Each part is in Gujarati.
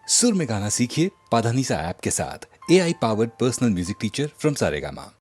सुर में गाना सीखिए पाधानीसा ऐप के साथ। AI powered personal music teacher from Saregama.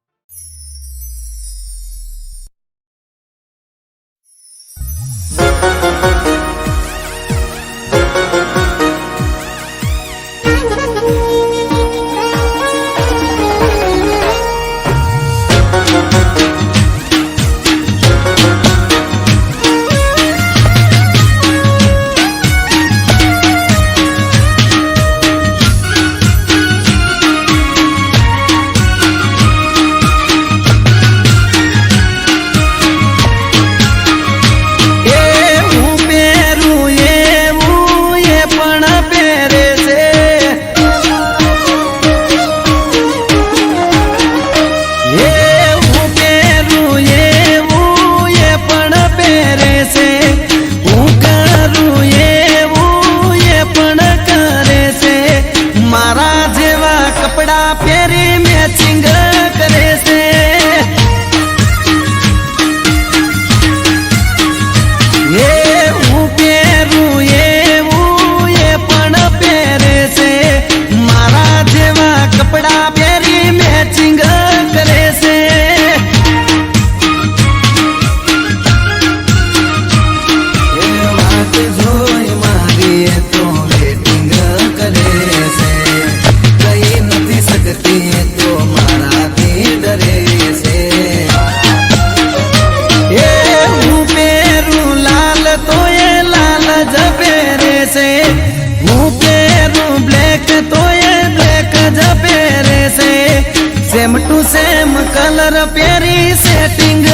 Same to same colour प्यारी सेटिंग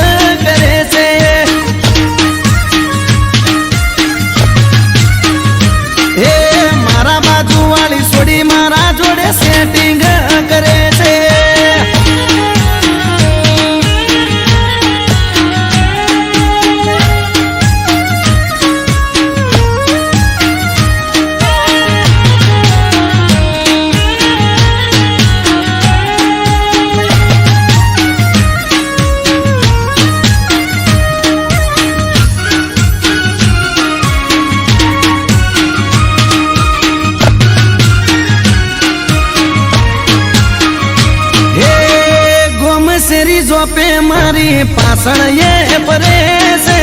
करे से हे मारा बाजू वाली सोड़ी मारा जोड़े सेटिंग करे से पे मारी पासण ये परे से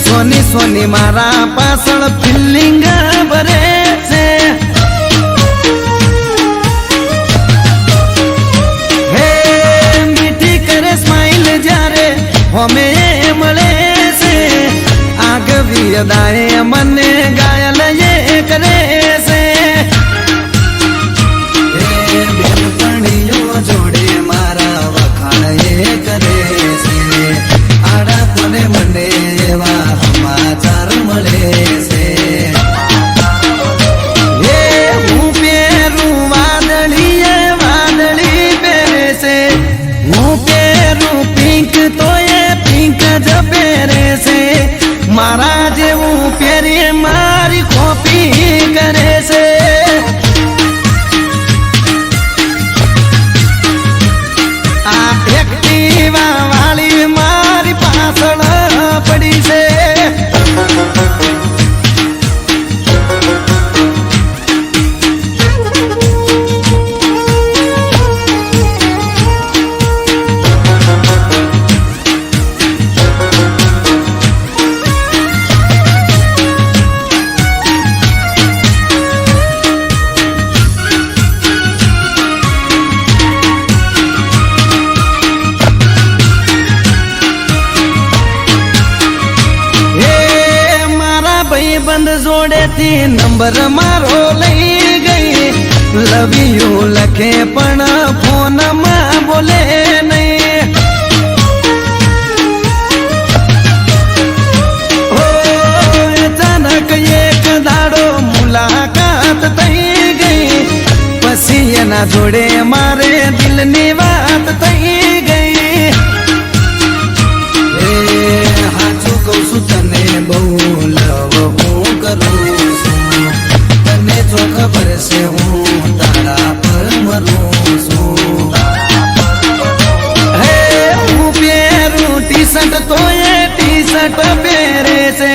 सोनी सोनी मारा पासण फिलिंग भरे से हे मीठी करे स्माइल जारे हमें मले से आग भी अदाए मने गायल ये करे से जोड़े मारा ये करे से आड़ा तोने मंडे वा समाचार मले से ये हूँ पेरू वादली पेरे से हूँ पेरू पिंक तो ये पिंक जब पेरे से मारा जे हूँ पेरे मारी कॉपी करे से वाली मारी पासण पड़ी से बंद जोड़े थी नंबर मारो लई गई लव यू लखे पण फोन में बोले नहीं हो अचानक एक दाड़ो मुलाकात थई गई पसी ना जोड़े मारे दिल नी बात थई गई हाचू कहू छू तने बहु लव तने जो खबर से हूँ तारा पर मरू छू हूँ पेरू टी शर्ट तो ये टी शर्ट पेरे से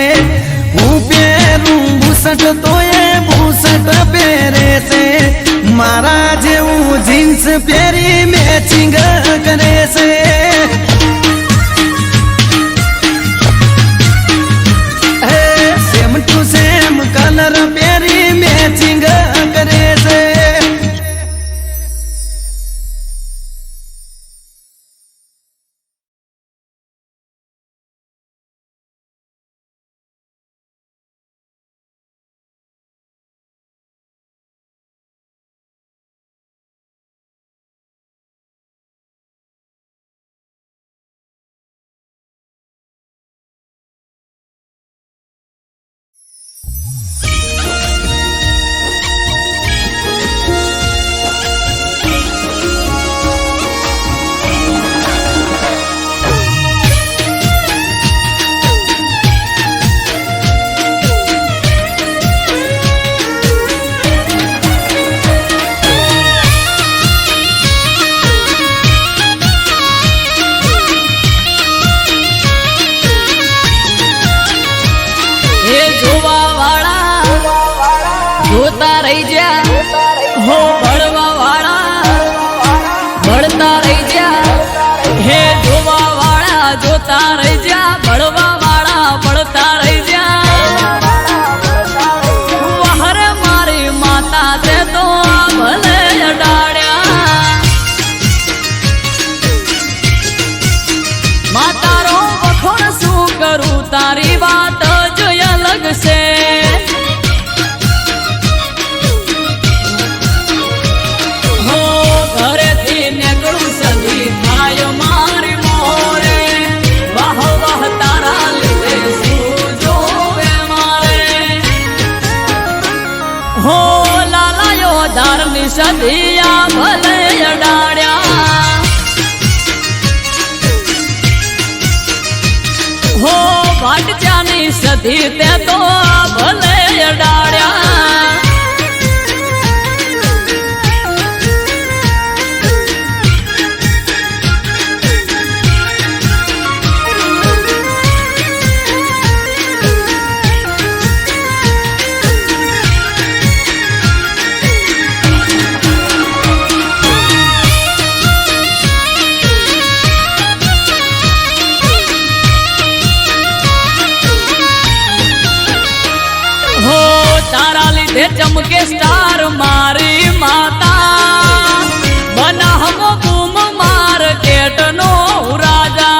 हूँ पेरू बूसट तो ये बूसट पेरे જીન્સ પહેરી મેચિંગ કરે છે સેમ ટુ સેમ કલર પહેરી મેચિંગ કરે છે જોતા રહી જા હો ભણવા વાળા ભણતા રહી જા હે જોવા વાળા જોતા રહી જા ભણવા વાળા ભણતા રહી જા વહર મારી માતા તે તો ભલે અડાડ્યા માતારો વખોણ શું કરું તારી વાત જ અલગ છે સદિયા ભલે અડાડ્યા હો ભાટજાની સદી તે તો ભલે અડાડ્યા ચમકે સ્ટાર મારી માતા બનાહમો બૂમ માર્કેટ નો રાજા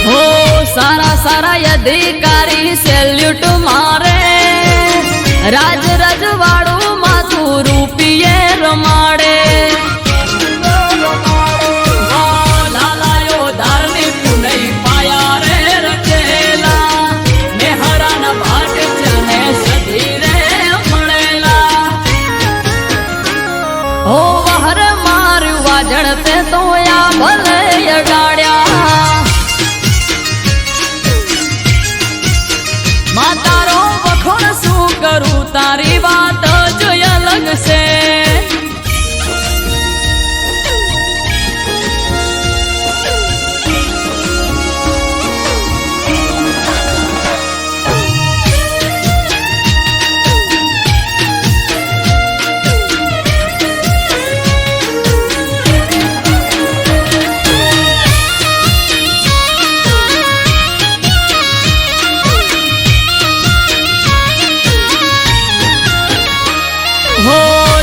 હો સારા સારા અધિકારી સેલ્યુટ મારે રાજ રજવાડું માથું રૂપિયે રમાડે જણતે તો યા ભલે અડાડ્યા માતારો વખોણ શું કરું તારી વાત જ અલગ છે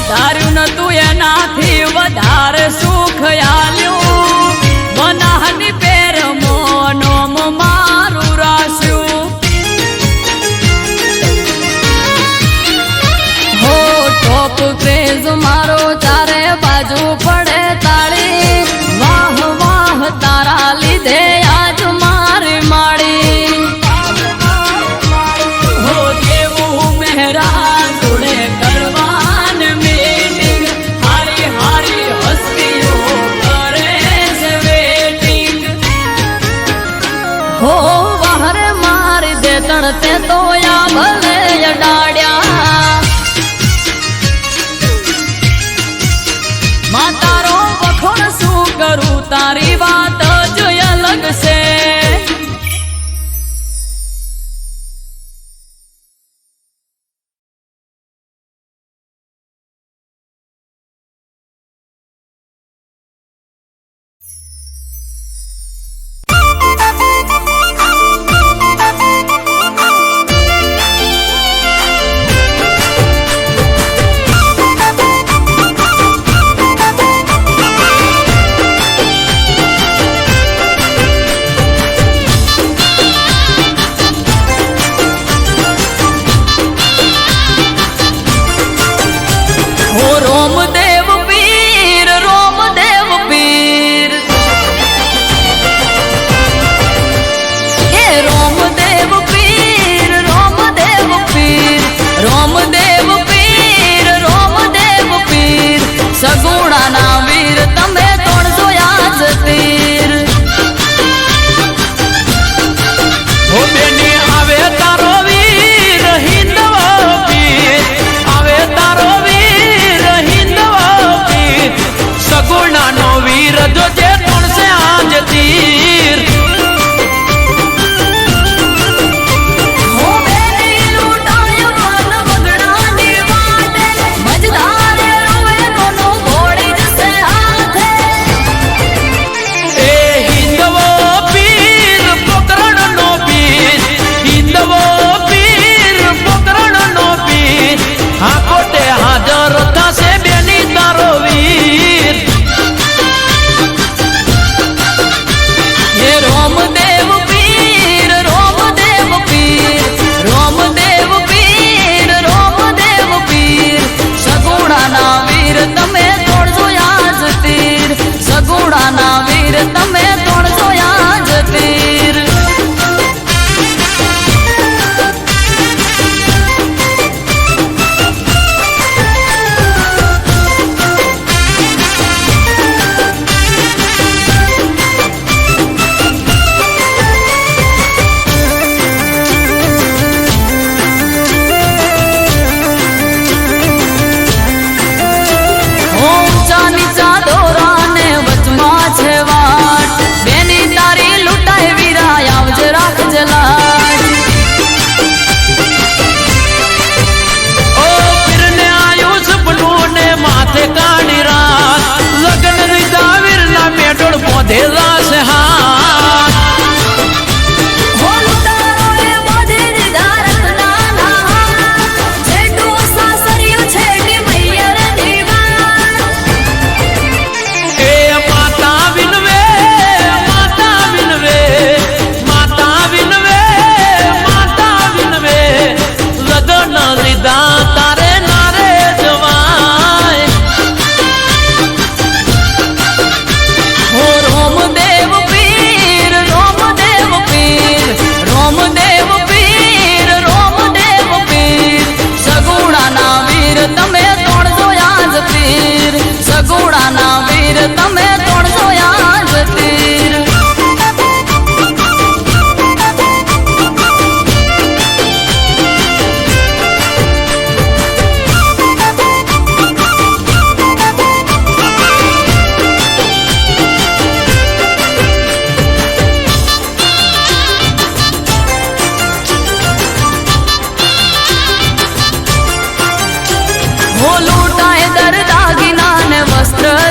ધાર્યું નતું એનાથી વધારે સુખ આલ્યું બનાહની પેર મોનોમ મારું રાસ્યું હો ટોપ ક્રેઝ મારો ચારે બાજુ પડે તાળી વાહ વાહ તારા લીધે આજ મારી માડી હો દેવું મહેરા જોડે કરવા હો વહર મારી દે તણતે તો યા ભલે અડાડ્યા માતારો વખોણ શું કરું તારી વાત જ અલગ છે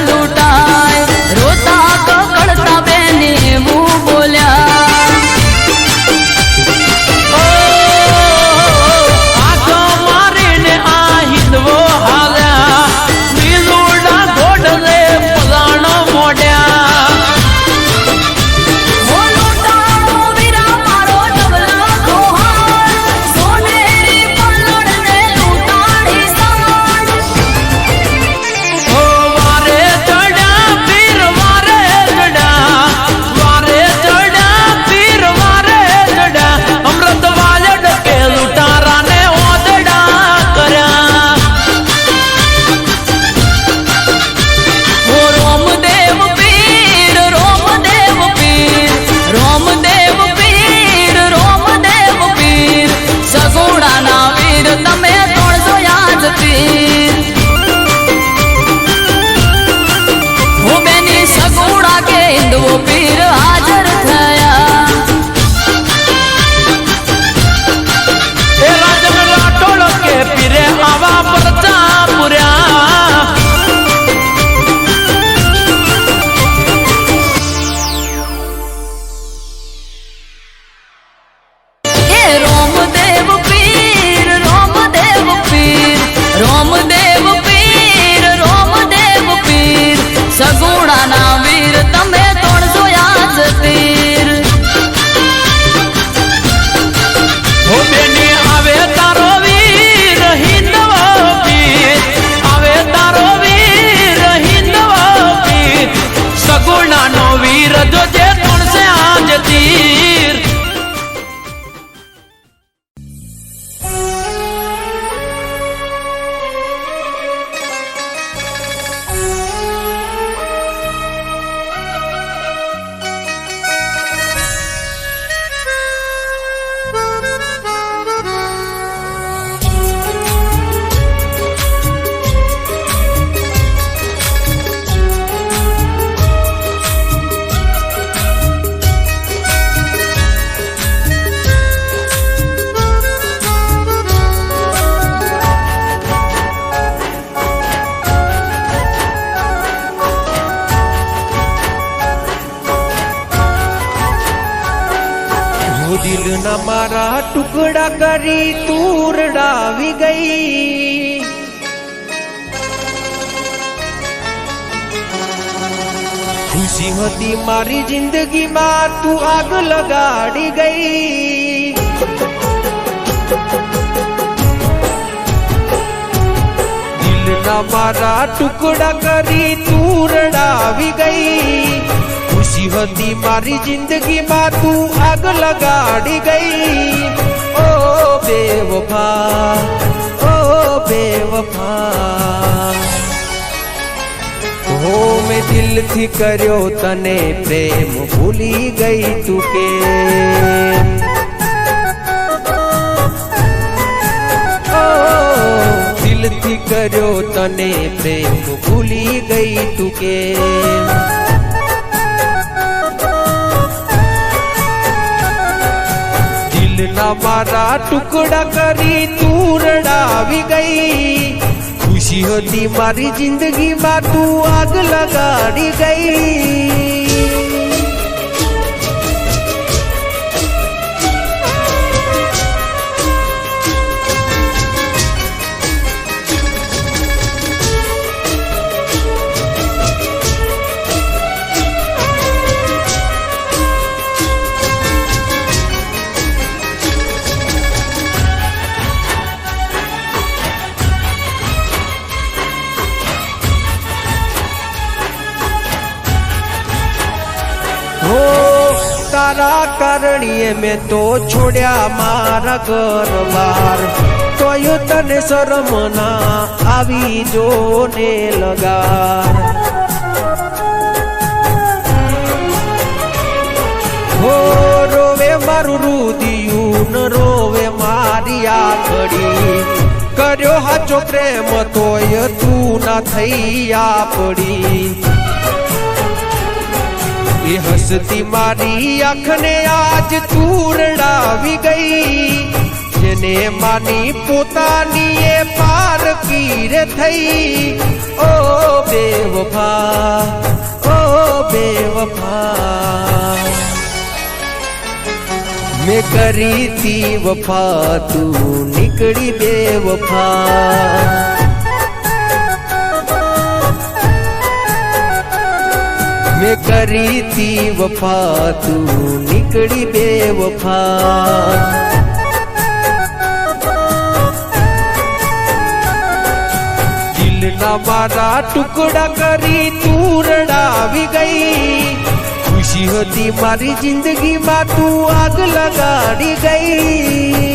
લૂંટાય રોતા કકડતા બેને હું બોલ્યા પીર હાજર થયા એ રાજન રાઠોડ કે પીરે આવા પરચા પુર્યા એ રોમદેવ પીર રોમદેવ પીર રોમદેવ પીર રોમદેવ પીર સગુણાના વીર તમે તીર હો બેની આવે તારો વીર હિંદવો પીર આવે તારો વીર હિંદવો પીર સગુણાનો વીર જોજે તણસે આજ તીર દિલના મારા ટુકડા કરી તું રડાવી ગઈ ખુશી હતી મારી જિંદગીમાં તું આગ લગાડી ગઈ દિલના મારા ટુકડા કરી તું રડાવી ગઈ ખુશી હતી મારી જિંદગીમાં તું આગ લગાડી ગઈ ઓ બેવફા હો મેં દિલથી કર્યો તને પ્રેમ ભૂલી ગઈ તું કે દિલથી કર્યો તને પ્રેમ ભૂલી ગઈ તું કે દિલના મારા ટુકડા કરી તું રડાવી ગઈ ખુશી હતી મારી જિંદગીમાં તું આગ લગાડી ગઈ તારા કારણીએ મેં તો છોડ્યા મારા ઘરબાર તોય તને શરમ ના આવી જો ને લગાર હો રોવે મારું રુદિયું ન રોવે મારી આખડી કર્યો હાચો પ્રેમ તોય તું ના થઈ આપડી એ હસતી મારી આંખને આજ તું રડાવી ગઈ જેને માની પોતાની એ પાર ફકીર થઈ ઓ બેવફા ઓ બેવફા મેં કરી તી વફા તું નીકળી બેવફા મેં કરી તી વફા તું નીકળી બેવફા દિલના મારા ટુકડા કરી તું રડાવી ગઈ ખુશી હતી મારી જિંદગીમાં તું આગ લગાડી ગઈ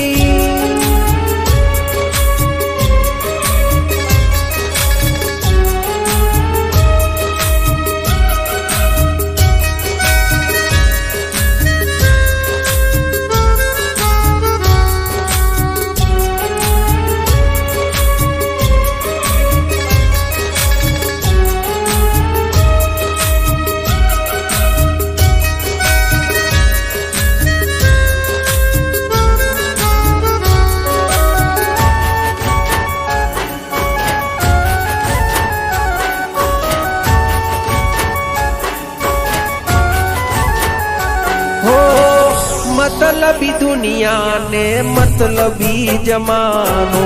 मतलबी दुनिया ने मतलबी जमानो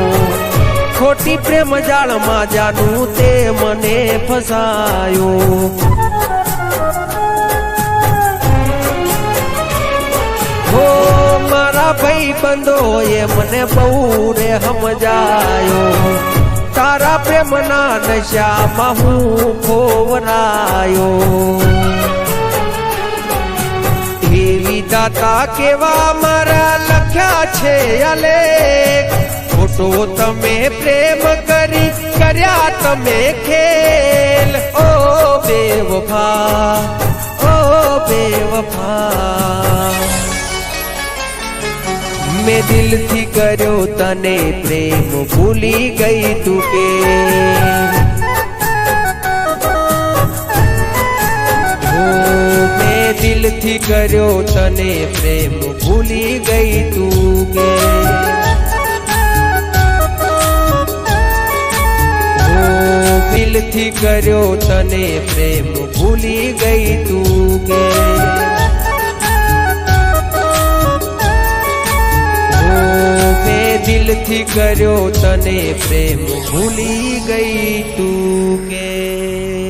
खोटी प्रेम जाल में जानू ते मने फसायो हो मारा भाई बंदो ये मने बहु रे समझायो तारा प्रेम ना नशा में हूँ खोवरायो दाता केवा मारा लख्या छे अलेख खोटो तमे प्रेम करी कर्या तमे खेल ओ बेवफा ओ बेवफा मैं दिल थी कर्यो तने प्रेम भूली गई तू के दिल थी कर्यो तने प्रेम भूली गई तू के दिल थी कर्यो तने प्रेम भूली गई तू के मैं दिल थी कर्यो तने प्रेम भूली गई तू के